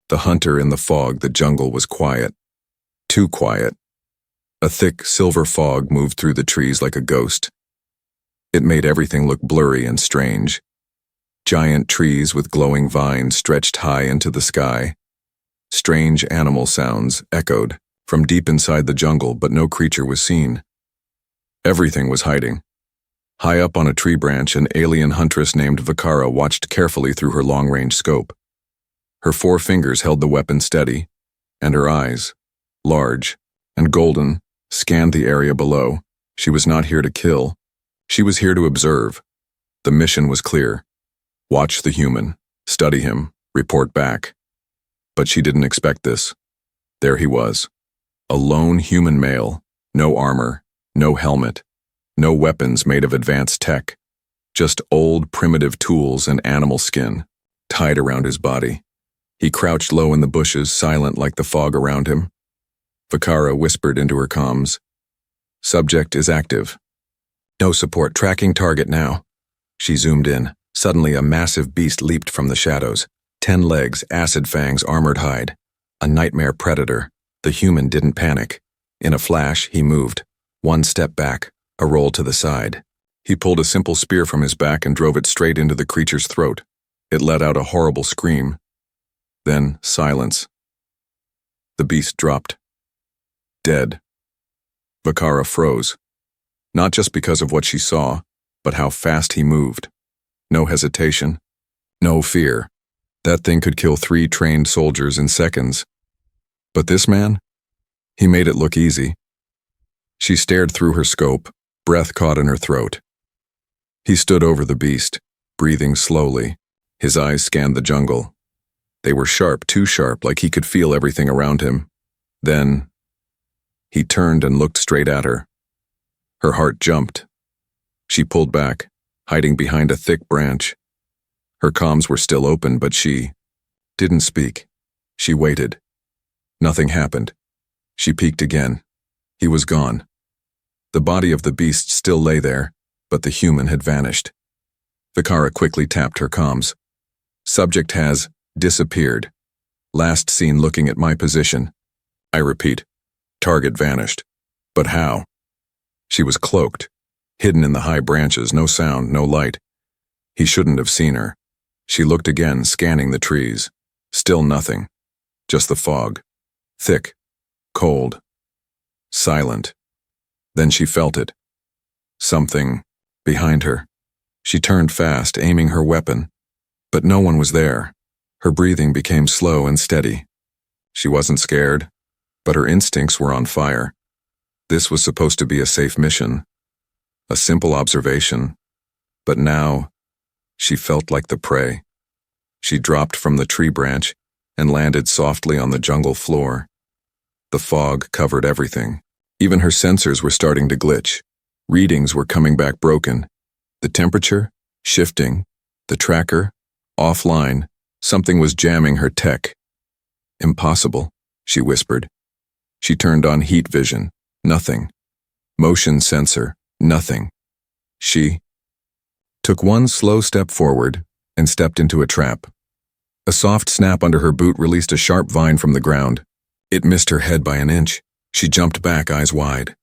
The hunter in the fog, the jungle was quiet. Too quiet. A thick, silver fog moved through the trees like a ghost. It made everything look blurry and strange. Giant trees with glowing vines stretched high into the sky. Strange animal sounds echoed from deep inside the jungle, but no creature was seen. Everything was hiding. High up on a tree branch, an alien huntress named Vakara watched carefully through her long-range scope. Her 4 fingers held the weapon steady, and her eyes, large and golden, scanned the area below. She was not here to kill. She was here to observe. The mission was clear. Watch the human, study him, report back. But she didn't expect this. There he was. A lone human male, no armor, no helmet, no weapons made of advanced tech, just old primitive tools and animal skin, tied around his body. He crouched low in the bushes, silent like the fog around him. Vakara whispered into her comms. Subject is active. No support, tracking target now. She zoomed in. Suddenly a massive beast leaped from the shadows. 10 legs, acid fangs, armored hide. A nightmare predator. The human didn't panic. In a flash, he moved. 1 step back, a roll to the side. He pulled a simple spear from his back and drove it straight into the creature's throat. It let out a horrible scream. Then silence. The beast dropped. Dead. Vakara froze. Not just because of what she saw, but how fast he moved. No hesitation. No fear. That thing could kill 3 trained soldiers in seconds. But this man? He made it look easy. She stared through her scope, breath caught in her throat. He stood over the beast, breathing slowly. His eyes scanned the jungle. They were sharp, too sharp, like he could feel everything around him. Then, he turned and looked straight at her. Her heart jumped. She pulled back, hiding behind a thick branch. Her comms were still open, but she didn't speak. She waited. Nothing happened. She peeked again. He was gone. The body of the beast still lay there, but the human had vanished. Vakara quickly tapped her comms. Subject has disappeared. Last seen looking at my position. I repeat, target vanished. But how? She was cloaked, hidden in the high branches, no sound, no light. He shouldn't have seen her. She looked again, scanning the trees. Still nothing. Just the fog. Thick, cold, silent. Then she felt it. Something behind her. She turned fast, aiming her weapon. But no one was there. Her breathing became slow and steady. She wasn't scared, but her instincts were on fire. This was supposed to be a safe mission, a simple observation. But now, she felt like the prey. She dropped from the tree branch and landed softly on the jungle floor. The fog covered everything. Even her sensors were starting to glitch. Readings were coming back broken. The temperature, shifting. The tracker, offline. Something was jamming her tech. Impossible, she whispered. She turned on heat vision. Nothing. Motion sensor. Nothing. She took 1 slow step forward and stepped into a trap. A soft snap under her boot released a sharp vine from the ground. It missed her head by an inch. She jumped back, eyes wide.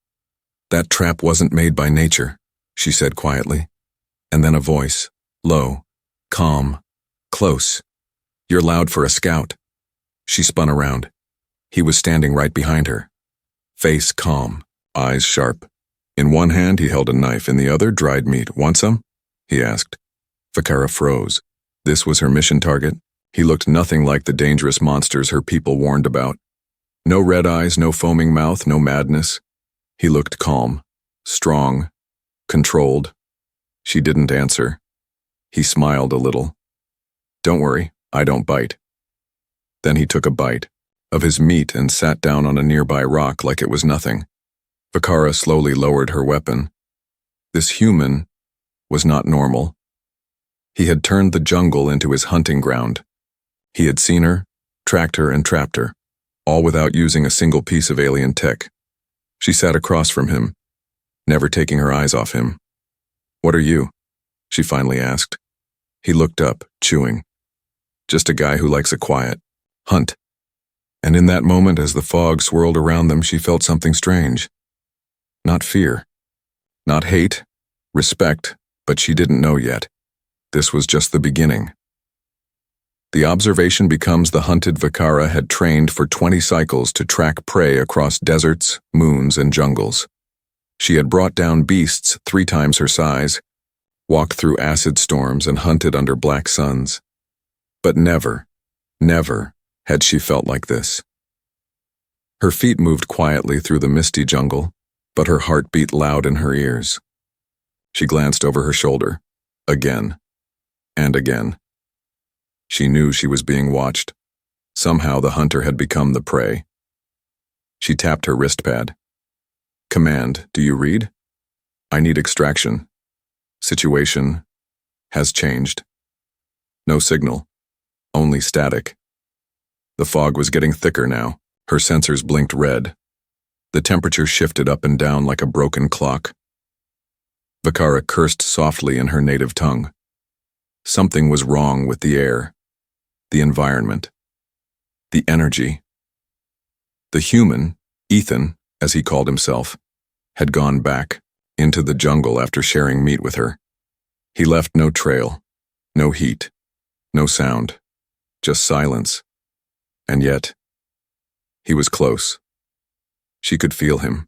That trap wasn't made by nature, she said quietly. And then a voice, low, calm, close. You're loud for a scout. She spun around. He was standing right behind her. Face calm, eyes sharp. In one hand he held a knife, in the other dried meat. Want some? He asked. Vakara froze. This was her mission target. He looked nothing like the dangerous monsters her people warned about. No red eyes, no foaming mouth, no madness. He looked calm, strong, controlled. She didn't answer. He smiled a little. Don't worry, I don't bite. Then he took a bite of his meat and sat down on a nearby rock like it was nothing. Vakara slowly lowered her weapon. This human was not normal. He had turned the jungle into his hunting ground. He had seen her, tracked her, and trapped her, all without using a single piece of alien tech. She sat across from him, never taking her eyes off him. What are you? She finally asked. He looked up, chewing. Just a guy who likes a quiet. Hunt. And in that moment, as the fog swirled around them, she felt something strange. Not fear. Not hate. Respect. But she didn't know yet. This was just the beginning. The observation becomes the hunted Vakara had trained for 20 cycles to track prey across deserts, moons, and jungles. She had brought down beasts 3 times her size, walked through acid storms, and hunted under black suns. But never, never had she felt like this. Her feet moved quietly through the misty jungle, but her heart beat loud in her ears. She glanced over her shoulder, again, and again. She knew she was being watched. Somehow the hunter had become the prey. She tapped her wristpad. Command, do you read? I need extraction. Situation has changed. No signal, only static. The fog was getting thicker now. Her sensors blinked red. The temperature shifted up and down like a broken clock. Vakara cursed softly in her native tongue. Something was wrong with the air, the environment, the energy. The human, Ethan, as he called himself, had gone back into the jungle after sharing meat with her. He left no trail, no heat, no sound, just silence. And yet, he was close. She could feel him.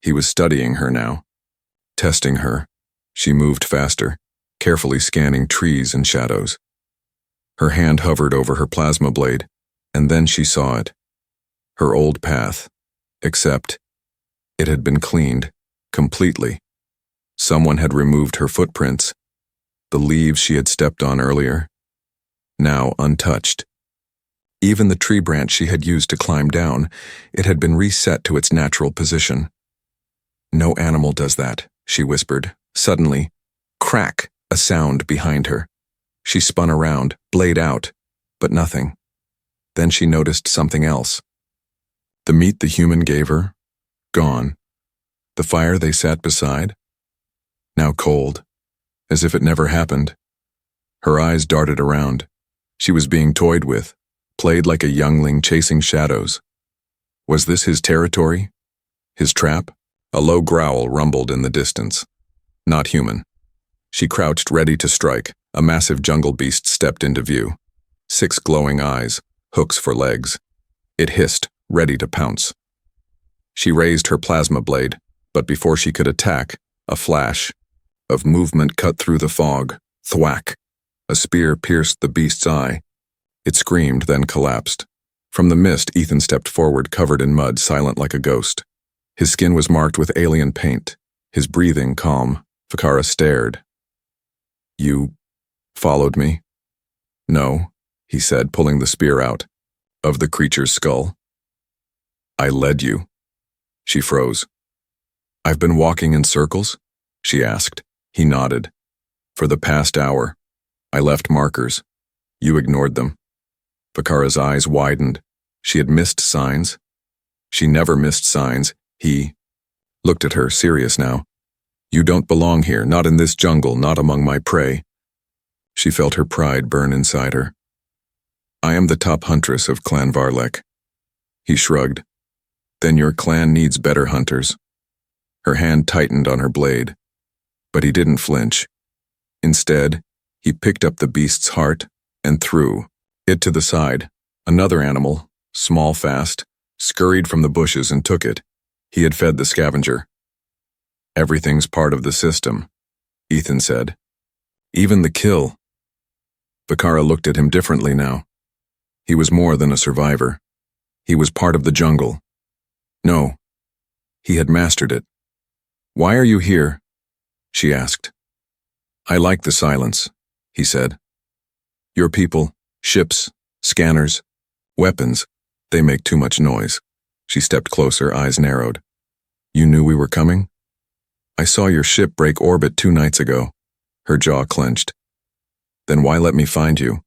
He was studying her now, testing her. She moved faster, carefully scanning trees and shadows. Her hand hovered over her plasma blade, and then she saw it. Her old path, except it had been cleaned, completely. Someone had removed her footprints, the leaves she had stepped on earlier, now untouched. Even the tree branch she had used to climb down, it had been reset to its natural position. No animal does that, she whispered. Suddenly, crack, a sound behind her. She spun around, blade out, but nothing. Then she noticed something else. The meat the human gave her, gone. The fire they sat beside, now cold, as if it never happened. Her eyes darted around. She was being toyed with, played like a youngling chasing shadows. Was this his territory? His trap? A low growl rumbled in the distance. Not human. She crouched ready to strike. A massive jungle beast stepped into view. 6 glowing eyes, hooks for legs. It hissed, ready to pounce. She raised her plasma blade, but before she could attack, a flash of movement cut through the fog. Thwack! A spear pierced the beast's eye. It screamed, then collapsed. From the mist, Ethan stepped forward, covered in mud, silent like a ghost. His skin was marked with alien paint, his breathing calm. Vakara stared. You followed me? No, he said, pulling the spear out of the creature's skull. I led you. She froze. I've been walking in circles? She asked. He nodded. For the past hour. I left markers. You ignored them. Vakara's eyes widened. She had missed signs. She never missed signs. He looked at her, serious now. You don't belong here, not in this jungle, not among my prey. She felt her pride burn inside her. I am the top huntress of Clan Varlek. He shrugged. Then your clan needs better hunters. Her hand tightened on her blade, but he didn't flinch. Instead, he picked up the beast's heart and threw it to the side. Another animal, small fast, scurried from the bushes and took it. He had fed the scavenger. Everything's part of the system, Ethan said. Even the kill. Vakara looked at him differently now. He was more than a survivor. He was part of the jungle. No, he had mastered it. Why are you here? She asked. I like the silence, he said. Your people, ships, scanners, weapons, they make too much noise. She stepped closer, eyes narrowed. You knew we were coming? I saw your ship break orbit 2 nights ago. Her jaw clenched. Then why let me find you?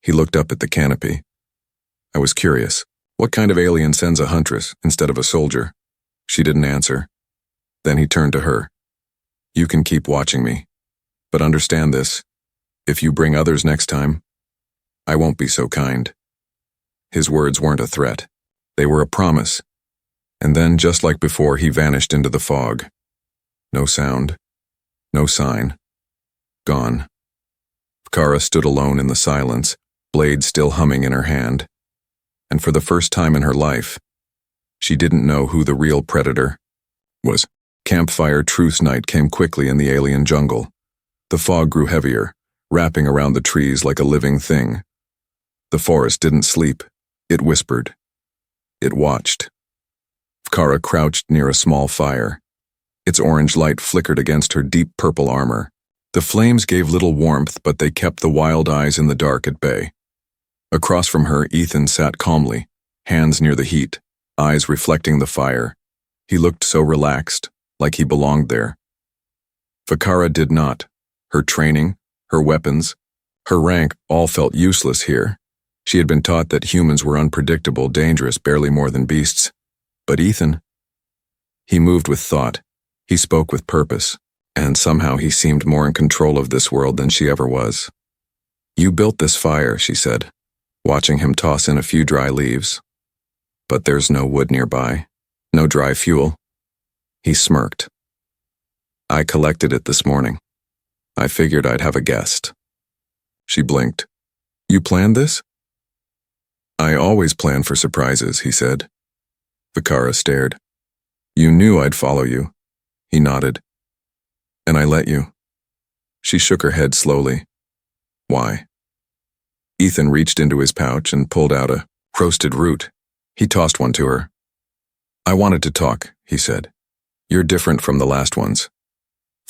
He looked up at the canopy. I was curious. What kind of alien sends a huntress instead of a soldier? She didn't answer. Then he turned to her. You can keep watching me. But understand this. If you bring others next time, I won't be so kind. His words weren't a threat. They were a promise. And then, just like before, he vanished into the fog. No sound. No sign. Gone. Vakara stood alone in the silence, blade still humming in her hand. And for the first time in her life, she didn't know who the real predator was. Campfire truce night came quickly in the alien jungle. The fog grew heavier, wrapping around the trees like a living thing. The forest didn't sleep. It whispered. It watched. Vakara crouched near a small fire. Its orange light flickered against her deep purple armor. The flames gave little warmth, but they kept the wild eyes in the dark at bay. Across from her, Ethan sat calmly, hands near the heat, eyes reflecting the fire. He looked so relaxed, like he belonged there. Vakara did not. Her training, her weapons, her rank all felt useless here. She had been taught that humans were unpredictable, dangerous, barely more than beasts. But Ethan? He moved with thought. He spoke with purpose. And somehow he seemed more in control of this world than she ever was. You built this fire, she said, watching him toss in a few dry leaves. But there's no wood nearby, no dry fuel. He smirked. I collected it this morning. I figured I'd have a guest. She blinked. You planned this? I always plan for surprises, he said. Vakara stared. You knew I'd follow you. He nodded. And I let you. She shook her head slowly. Why? Ethan reached into his pouch and pulled out a roasted root. He tossed one to her. I wanted to talk, he said. You're different from the last ones.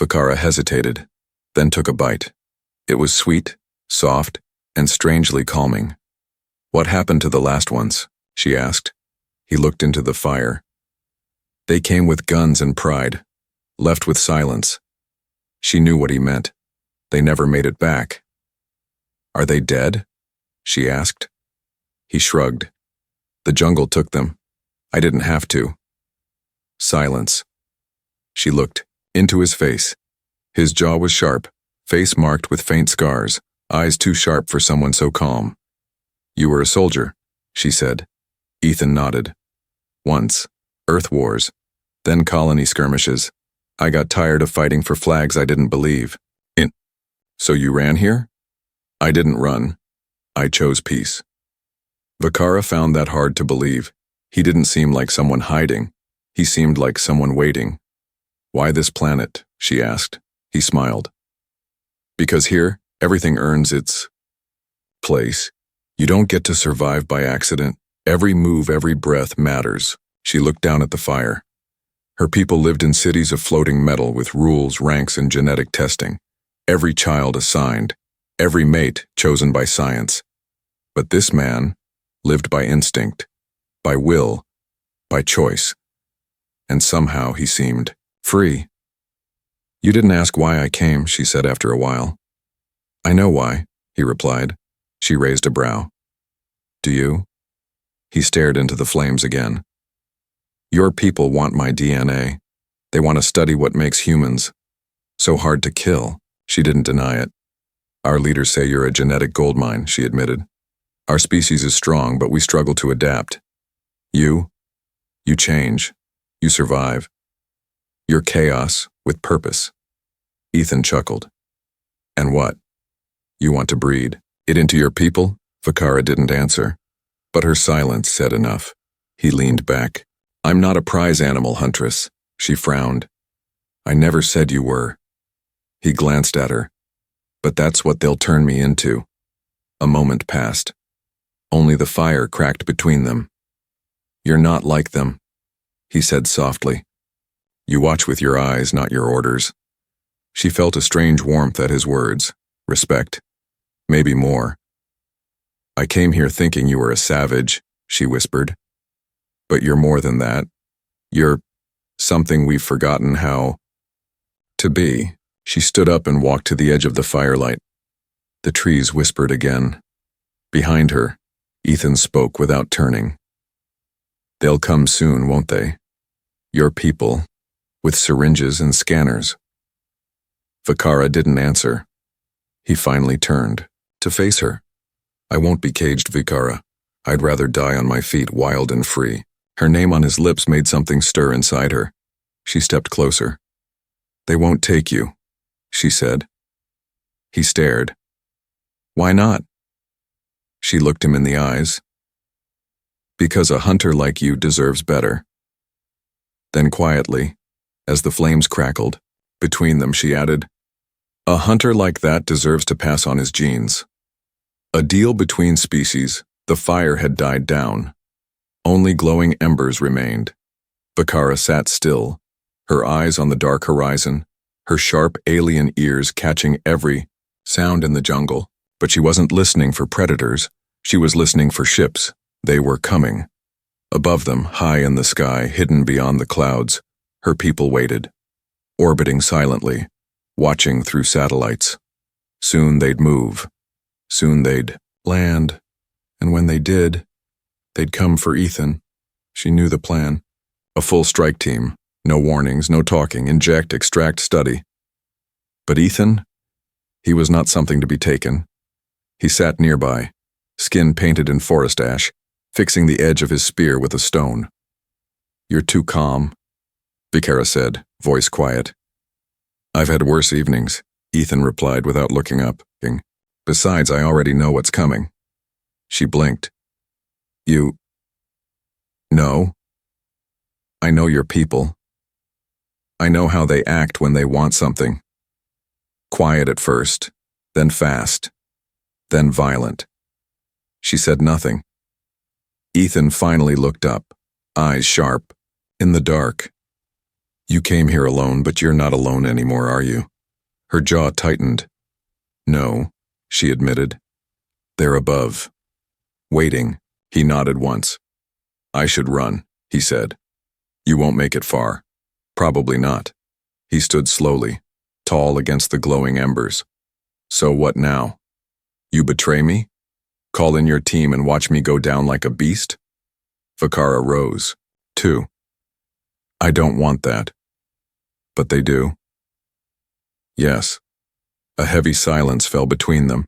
Vakara hesitated, then took a bite. It was sweet, soft, and strangely calming. What happened to the last ones? She asked. He looked into the fire. They came with guns and pride, left with silence. She knew what he meant. They never made it back. Are they dead? She asked. He shrugged. The jungle took them. I didn't have to. Silence. She looked into his face. His jaw was sharp, face marked with faint scars, eyes too sharp for someone so calm. You were a soldier, she said. Ethan nodded. Once. Earth wars. Then colony skirmishes. I got tired of fighting for flags I didn't believe in. So you ran here? I didn't run. I chose peace. Vakara found that hard to believe. He didn't seem like someone hiding. He seemed like someone waiting. Why this planet? She asked. He smiled. Because here, everything earns its place. You don't get to survive by accident. Every move, every breath matters. She looked down at the fire. Her people lived in cities of floating metal with rules, ranks, and genetic testing. Every child assigned. Every mate chosen by science. But this man lived by instinct, by will, by choice. And somehow he seemed free. You didn't ask why I came, she said after a while. I know why, he replied. She raised a brow. Do you? He stared into the flames again. Your people want my DNA. They want to study what makes humans so hard to kill. She didn't deny it. Our leaders say you're a genetic goldmine, she admitted. Our species is strong, but we struggle to adapt. You change. You survive. You're chaos with purpose. Ethan chuckled. And what? You want to breed it into your people? Vakara didn't answer, but her silence said enough. He leaned back. I'm not a prize animal, Huntress. She frowned. I never said you were. He glanced at her. But that's what they'll turn me into. A moment passed. Only the fire cracked between them. You're not like them, he said softly. You watch with your eyes, not your orders. She felt a strange warmth at his words. Respect. Maybe more. I came here thinking you were a savage, she whispered. But you're more than that. You're something we've forgotten how to be. She stood up and walked to the edge of the firelight. The trees whispered again. Behind her, Ethan spoke without turning. They'll come soon, won't they? Your people, with syringes and scanners. Vakara didn't answer. He finally turned to face her. I won't be caged, Vakara. I'd rather die on my feet, wild and free. Her name on his lips made something stir inside her. She stepped closer. They won't take you, she said. He stared. Why not? She looked him in the eyes. Because a hunter like you deserves better. Then quietly, as the flames crackled, between them she added, a hunter like that deserves to pass on his genes. A deal between species, the fire had died down. Only glowing embers remained. Bakara sat still, her eyes on the dark horizon, her sharp alien ears catching every sound in the jungle. But she wasn't listening for predators, she was listening for ships. They were coming. Above them, high in the sky, hidden beyond the clouds, her people waited, orbiting silently, watching through satellites. Soon they'd move. Soon they'd land. And when they did, they'd come for Ethan. She knew the plan. A full strike team. No warnings, no talking, inject, extract, study. But Ethan? He was not something to be taken. He sat nearby, skin painted in forest ash, fixing the edge of his spear with a stone. You're too calm, Bakara said, voice quiet. I've had worse evenings, Ethan replied without looking up. Besides, I already know what's coming. She blinked. You... No. I know your people. I know how they act when they want something. Quiet at first, then fast, then violent. She said nothing. Ethan finally looked up, eyes sharp, in the dark. You came here alone, but you're not alone anymore, are you? Her jaw tightened. No, she admitted. They're above. Waiting, he nodded once. I should run, he said. You won't make it far. Probably not. He stood slowly, tall against the glowing embers. So what now? You betray me? Call in your team and watch me go down like a beast? Bakara rose. 2. I don't want that. But they do. Yes. A heavy silence fell between them.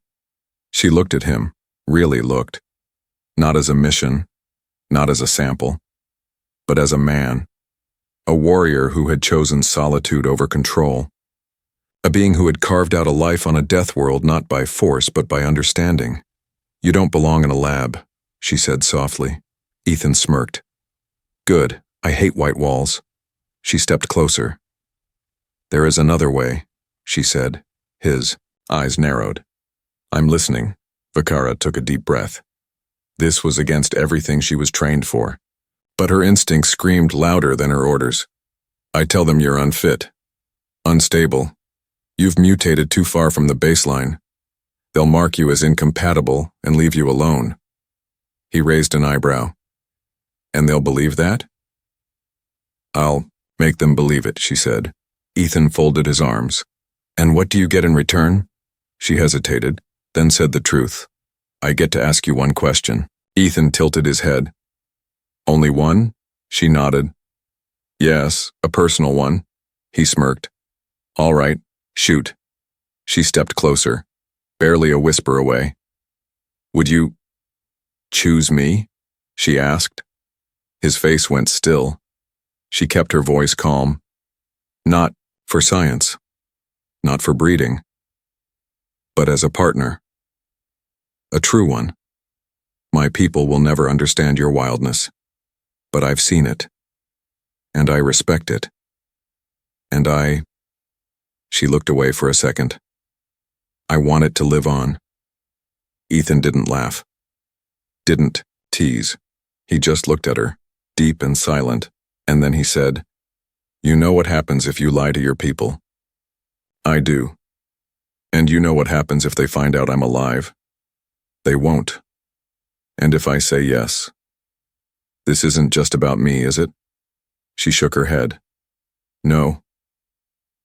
She looked at him, really looked. Not as a mission, not as a sample, but as a man. A warrior who had chosen solitude over control. A being who had carved out a life on a death world not by force but by understanding. You don't belong in a lab, she said softly. Ethan smirked. Good, I hate white walls. She stepped closer. There is another way, she said. His eyes narrowed. I'm listening. Bakara took a deep breath. This was against everything she was trained for. But her instincts screamed louder than her orders. I tell them you're unfit. Unstable. You've mutated too far from the baseline. They'll mark you as incompatible and leave you alone. He raised an eyebrow. And they'll believe that? I'll make them believe it, she said. Ethan folded his arms. And what do you get in return? She hesitated, then said the truth. I get to ask you one question. Ethan tilted his head. Only one? She nodded. Yes, a personal one. He smirked. All right, shoot. She stepped closer, barely a whisper away. Would you choose me? She asked. His face went still. She kept her voice calm. Not for science, not for breeding, but as a partner. A true one. My people will never understand your wildness, but I've seen it, and I respect it. And she looked away for a second. I want it to live on. Ethan didn't laugh. Didn't tease. He just looked at her, deep and silent, and then he said, You know what happens if you lie to your people. I do. And you know what happens if they find out I'm alive. They won't. And if I say yes. This isn't just about me, is it? She shook her head. No.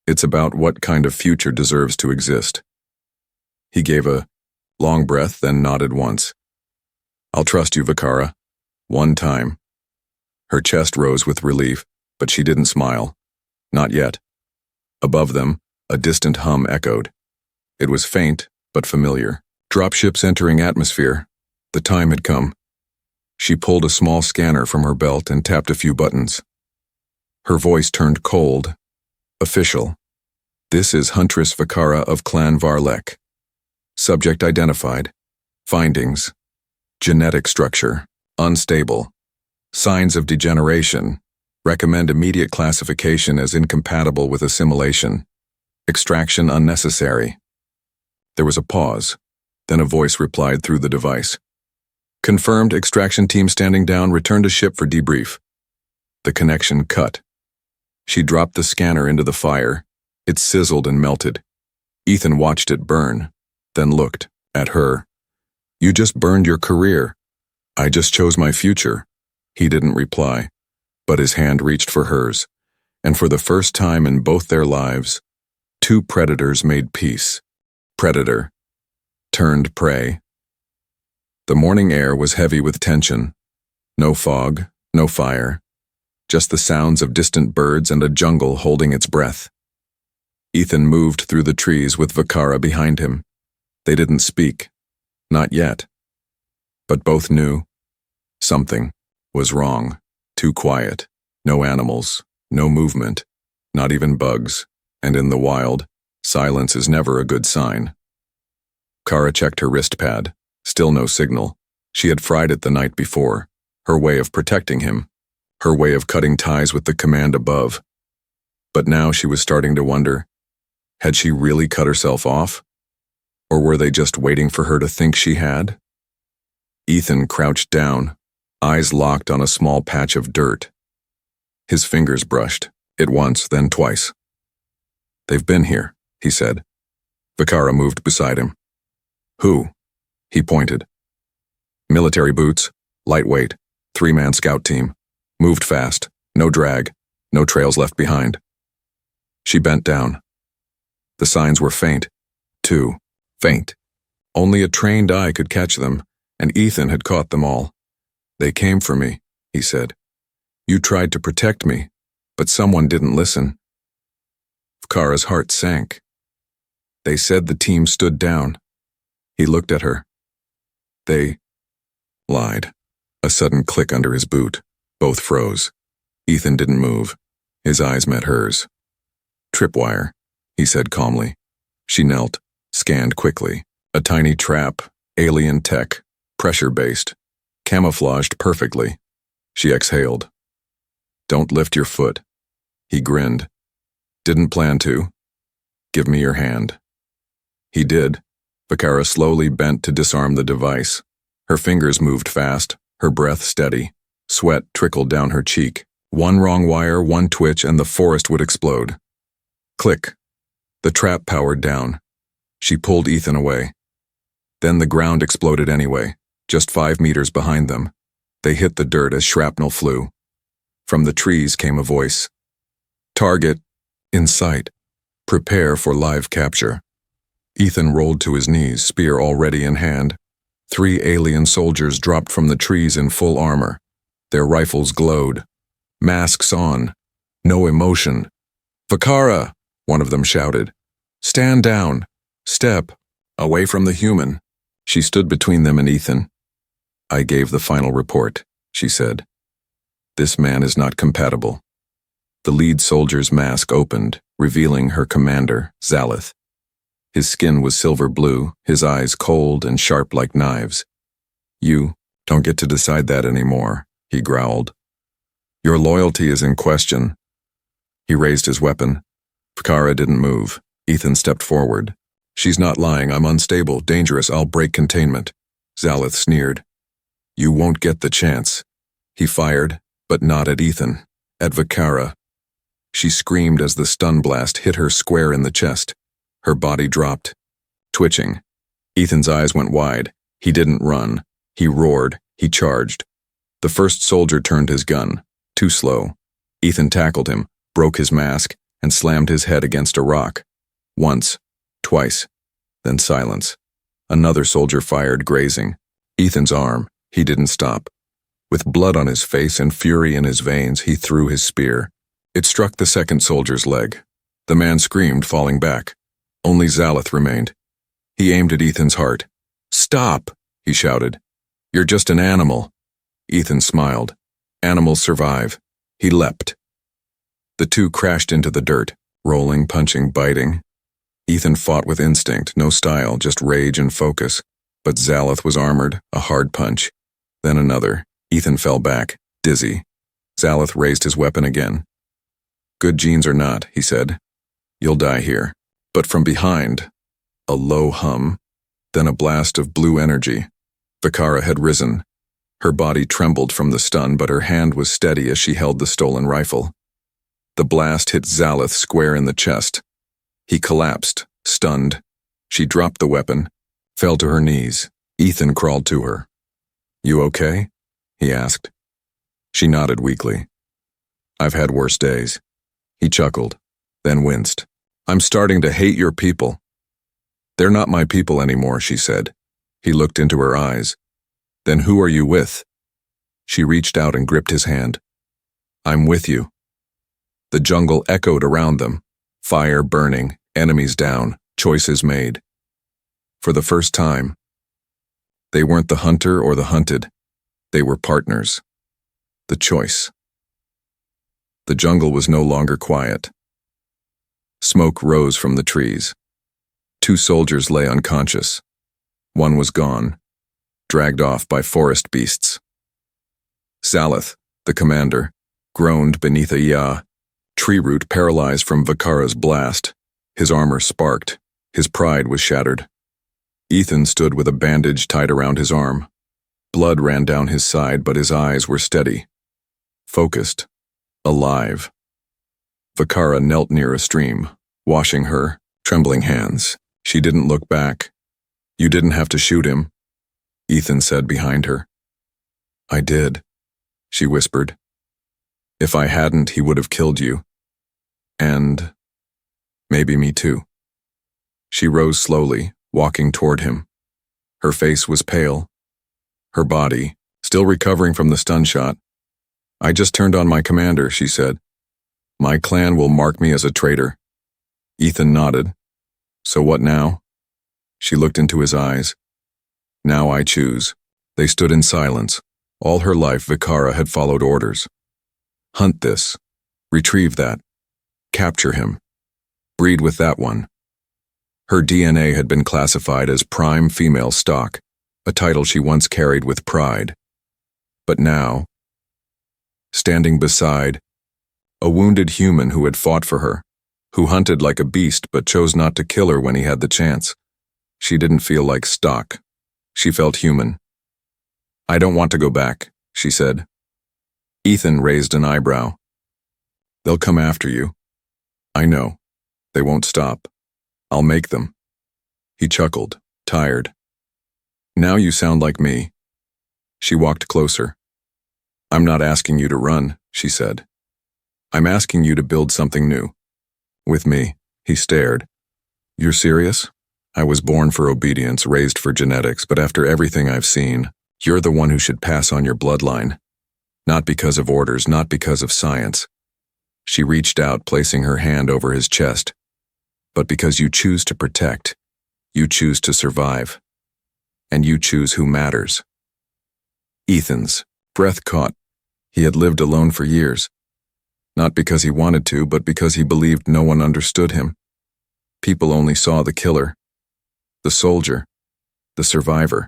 It's about what kind of future deserves to exist. He gave a long breath, then nodded once. I'll trust you, Bakara. One time. Her chest rose with relief, but she didn't smile. Not yet. Above them, a distant hum echoed. It was faint, but familiar. Dropships entering atmosphere. The time had come. She pulled a small scanner from her belt and tapped a few buttons. Her voice turned cold. Official. This is Huntress Vakara of Clan Varlek. Subject identified. Findings. Genetic structure. Unstable. Signs of degeneration. Recommend immediate classification as incompatible with assimilation. Extraction unnecessary. There was a pause. Then a voice replied through the device. Confirmed. Extraction team standing down. Return to ship for debrief. The connection cut. She dropped the scanner into the fire. It sizzled and melted. Ethan watched it burn, then looked at her. You just burned your career. I just chose my future. He didn't reply, but his hand reached for hers, and for the first time in both their lives, two predators made peace. Predator turned prey. The morning air was heavy with tension. No fog, no fire, just the sounds of distant birds and a jungle holding its breath. Ethan moved through the trees with Vakara behind him. They didn't speak, not yet. But both knew something was wrong. Too quiet, no animals, no movement, not even bugs, and in the wild, silence is never a good sign. Kara checked her wrist pad. Still no signal. She had fried it the night before. Her way of protecting him. Her way of cutting ties with the command above. But now she was starting to wonder, had she really cut herself off? Or were they just waiting for her to think she had? Ethan crouched down, eyes locked on a small patch of dirt. His fingers brushed, it once, then twice. They've been here, he said. Vakara moved beside him. Who? He pointed. Military boots, lightweight, 3-man scout team. Moved fast, no drag, no trails left behind. She bent down. The signs were faint. Too faint. Only a trained eye could catch them, and Ethan had caught them all. They came for me, he said. You tried to protect me, but someone didn't listen. Vakara's heart sank. They said the team stood down. He looked at her. They lied. A sudden click under his boot. Both froze. Ethan didn't move. His eyes met hers. Tripwire, he said calmly. She knelt, scanned quickly. A tiny trap, alien tech, pressure-based, camouflaged perfectly. She exhaled. Don't lift your foot. He grinned. Didn't plan to. Give me your hand. He did. Vakara slowly bent to disarm the device. Her fingers moved fast, her breath steady. Sweat trickled down her cheek. One wrong wire, one twitch, and the forest would explode. Click. The trap powered down. She pulled Ethan away. Then the ground exploded anyway, just 5 meters behind them. They hit the dirt as shrapnel flew. From the trees came a voice. Target in sight. Prepare for live capture. Ethan rolled to his knees, spear already in hand. 3 alien soldiers dropped from the trees in full armor. Their rifles glowed. Masks on. No emotion. Vakara, one of them shouted. Stand down. Step. Away from the human. She stood between them and Ethan. I gave the final report, she said. This man is not compatible. The lead soldier's mask opened, revealing her commander, Zalith. His skin was silver blue, his eyes cold and sharp like knives. You don't get to decide that anymore, he growled. Your loyalty is in question. He raised his weapon. Vakara didn't move. Ethan stepped forward. She's not lying. I'm unstable, dangerous. I'll break containment. Zalith sneered. You won't get the chance. He fired, but not at Ethan. At Vakara. She screamed as the stun blast hit her square in the chest. Her body dropped, twitching. Ethan's eyes went wide. He didn't run. He roared. He charged. The first soldier turned his gun. Too slow. Ethan tackled him, broke his mask, and slammed his head against a rock. Once, twice, then silence. Another soldier fired, grazing. Ethan's arm. He didn't stop. With blood on his face and fury in his veins, he threw his spear. It struck the second soldier's leg. The man screamed, falling back. Only Zalith remained. He aimed at Ethan's heart. Stop, he shouted. You're just an animal. Ethan smiled. Animals survive. He leapt. The two crashed into the dirt, rolling, punching, biting. Ethan fought with instinct, no style, just rage and focus. But Zaleth was armored, a hard punch. Then another. Ethan fell back, dizzy. Zaleth raised his weapon again. Good genes or not, he said. You'll die here. But from behind, a low hum, then a blast of blue energy. Vakara had risen. Her body trembled from the stun, but her hand was steady as she held the stolen rifle. The blast hit Zaleth square in the chest. He collapsed, stunned. She dropped the weapon, fell to her knees. Ethan crawled to her. You okay? He asked. She nodded weakly. I've had worse days. He chuckled, then winced. I'm starting to hate your people. They're not my people anymore, she said. He looked into her eyes. Then who are you with? She reached out and gripped his hand. I'm with you. The jungle echoed around them. Fire burning, enemies down, choices made. For the first time, they weren't the hunter or the hunted. They were partners. The choice. The jungle was no longer quiet. Smoke rose from the trees. 2 soldiers lay unconscious. One was gone, dragged off by forest beasts. Zaleth, the commander, groaned beneath a yaw, tree root paralyzed from Vakara's blast. His armor sparked. His pride was shattered. Ethan stood with a bandage tied around his arm. Blood ran down his side, but his eyes were steady. Focused. Alive. Vakara knelt near a stream, washing her trembling hands. She didn't look back. You didn't have to shoot him, Ethan said behind her. I did, she whispered. If I hadn't, he would have killed you. And maybe me too. She rose slowly, walking toward him. Her face was pale. Her body, still recovering from the stun shot. I just turned on my commander, she said. My clan will mark me as a traitor. Ethan nodded. So what now? She looked into his eyes. Now I choose. They stood in silence. All her life, Vakara had followed orders. Hunt this. Retrieve that. Capture him. Breed with that one. Her DNA had been classified as prime female stock, a title she once carried with pride. But now, standing beside a wounded human who had fought for her, who hunted like a beast but chose not to kill her when he had the chance, she didn't feel like stock. She felt human. I don't want to go back, she said. Ethan raised an eyebrow. They'll come after you. I know. They won't stop. I'll make them. He chuckled, tired. Now you sound like me. She walked closer. I'm not asking you to run, she said. I'm asking you to build something new. With me. He stared. You're serious? I was born for obedience, raised for genetics, but after everything I've seen, you're the one who should pass on your bloodline. Not because of orders, not because of science. She reached out, placing her hand over his chest. But because you choose to protect, you choose to survive, and you choose who matters. Ethan's breath caught. He had lived alone for years. Not because he wanted to, but because he believed no one understood him. People only saw the killer, the soldier, the survivor.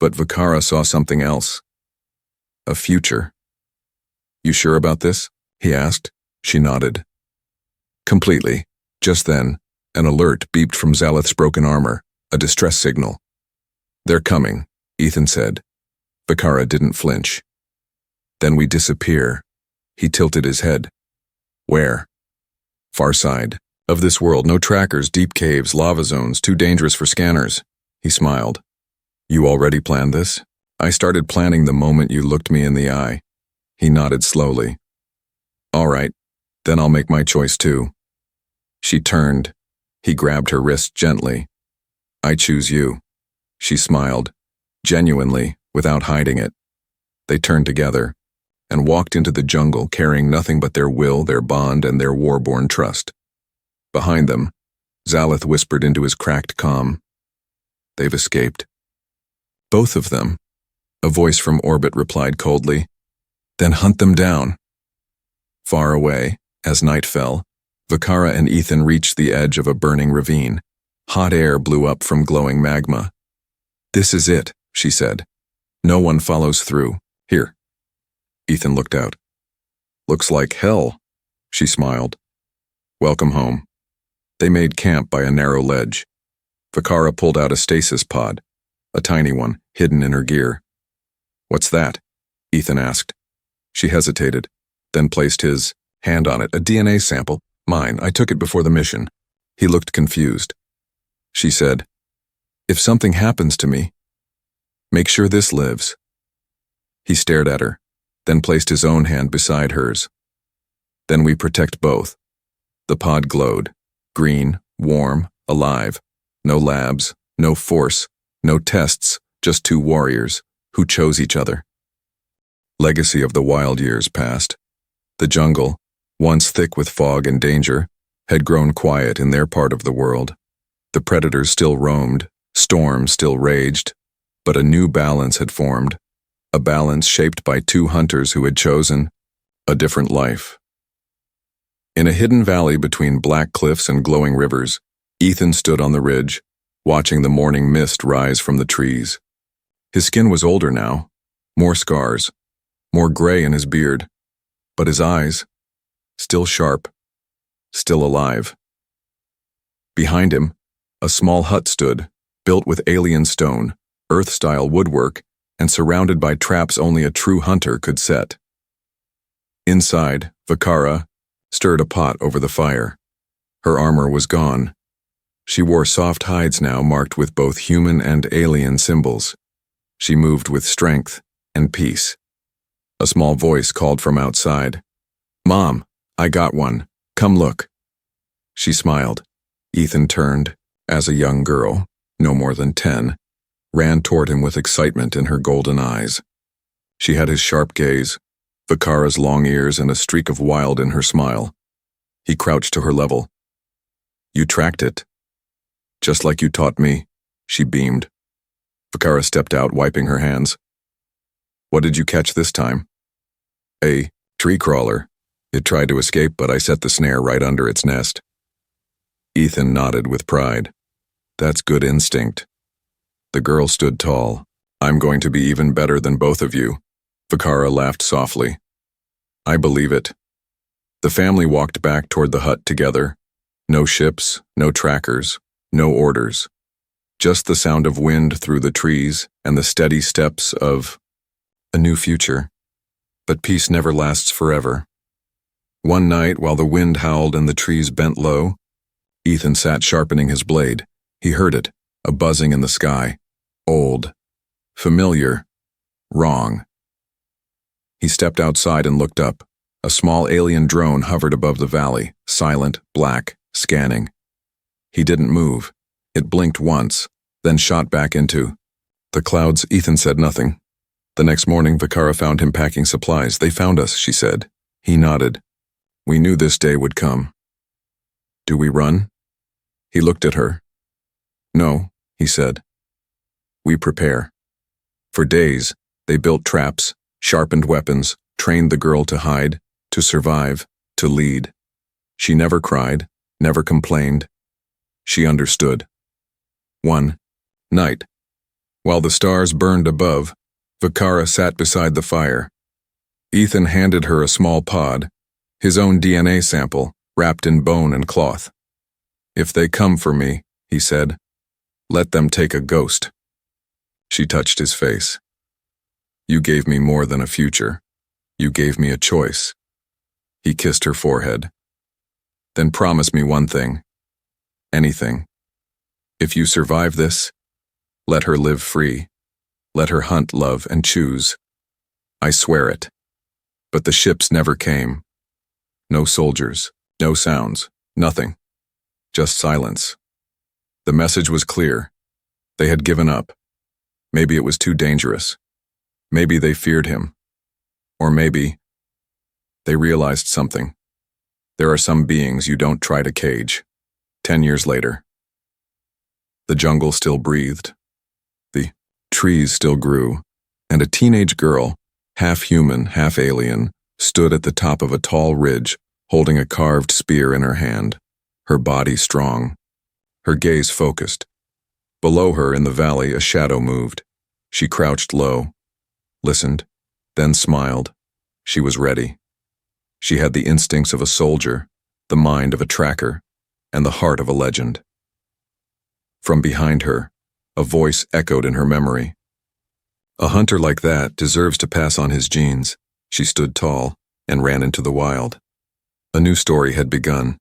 But Vakara saw something else. A future. You sure about this? He asked. She nodded. Completely. Just then, an alert beeped from Zaleth's broken armor, a distress signal. They're coming, Ethan said. Vakara didn't flinch. Then we disappear. He tilted his head. Where? Far side. Of this world, no trackers, deep caves, lava zones, too dangerous for scanners. He smiled. You already planned this? I started planning the moment you looked me in the eye. He nodded slowly. All right, then I'll make my choice too. She turned. He grabbed her wrist gently. I choose you. She smiled, genuinely, without hiding it. They turned together and walked into the jungle carrying nothing but their will, their bond, and their war-born trust. Behind them, Zaleth whispered into his cracked calm. They've escaped. Both of them. A voice from orbit replied coldly. Then hunt them down. Far away, as night fell, Vakara and Ethan reached the edge of a burning ravine. Hot air blew up from glowing magma. This is it, she said. No one follows through. Here. Ethan looked out. Looks like hell, she smiled. Welcome home. They made camp by a narrow ledge. Vakara pulled out a stasis pod, a tiny one, hidden in her gear. What's that? Ethan asked. She hesitated, then placed his hand on it. A DNA sample. Mine. I took it before the mission. He looked confused. She said, If something happens to me, make sure this lives. He stared at her, then placed his own hand beside hers. Then we protect both. The pod glowed. Green, warm, alive. No labs, no force, no tests, just two warriors who chose each other. Legacy of the wild years passed. The jungle, once thick with fog and danger, had grown quiet in their part of the world. The predators still roamed, storms still raged, but a new balance had formed, a balance shaped by two hunters who had chosen a different life. In a hidden valley between black cliffs and glowing rivers, Ethan stood on the ridge, watching the morning mist rise from the trees. His skin was older now, more scars, more gray in his beard, but his eyes, still sharp, still alive. Behind him, a small hut stood, built with alien stone, Earth-style woodwork, and surrounded by traps only a true hunter could set. Inside, Vakara stirred a pot over the fire. Her armor was gone. She wore soft hides now marked with both human and alien symbols. She moved with strength and peace. A small voice called from outside. Mom, I got one. Come look. She smiled. Ethan turned, as a young girl, no more than 10, ran toward him with excitement in her golden eyes. She had his sharp gaze, Vakara's long ears, and a streak of wild in her smile. He crouched to her level. You tracked it. Just like you taught me, she beamed. Vakara stepped out, wiping her hands. What did you catch this time? A tree crawler. It tried to escape, but I set the snare right under its nest. Ethan nodded with pride. That's good instinct. The girl stood tall. I'm going to be even better than both of you. Vakara laughed softly. I believe it. The family walked back toward the hut together. No ships, no trackers, no orders. Just the sound of wind through the trees and the steady steps of a new future. But peace never lasts forever. One night, while the wind howled and the trees bent low, Ethan sat sharpening his blade. He heard it, a buzzing in the sky. Old. Familiar. Wrong. He stepped outside and looked up. A small alien drone hovered above the valley, silent, black, scanning. He didn't move. It blinked once, then shot back into the clouds. Ethan said nothing. The next morning, Vakara found him packing supplies. They found us, she said. He nodded. We knew this day would come. Do we run? He looked at her. No, he said. We prepare. For days, they built traps, sharpened weapons, trained the girl to hide, to survive, to lead. She never cried, never complained. She understood. One night, while the stars burned above, Vakara sat beside the fire. Ethan handed her a small pod, his own DNA sample, wrapped in bone and cloth. If they come for me, he said, let them take a ghost. She touched his face. You gave me more than a future. You gave me a choice. He kissed her forehead. Then promise me one thing. Anything. If you survive this, let her live free. Let her hunt, love, and choose. I swear it. But the ships never came. No soldiers, no sounds, nothing. Just silence. The message was clear. They had given up. Maybe it was too dangerous. Maybe they feared him. Or maybe they realized something. There are some beings you don't try to cage. 10 years later. The jungle still breathed. The trees still grew, And a teenage girl, half human, half alien, stood at the top of a tall ridge, holding a carved spear in her hand, her body strong, her gaze focused. Below her in the valley, a shadow moved. She crouched low, listened, then smiled. She was ready. She had the instincts of a soldier, the mind of a tracker, and the heart of a legend. From behind her, a voice echoed in her memory. A hunter like that deserves to pass on his genes. She stood tall and ran into the wild. A new story had begun.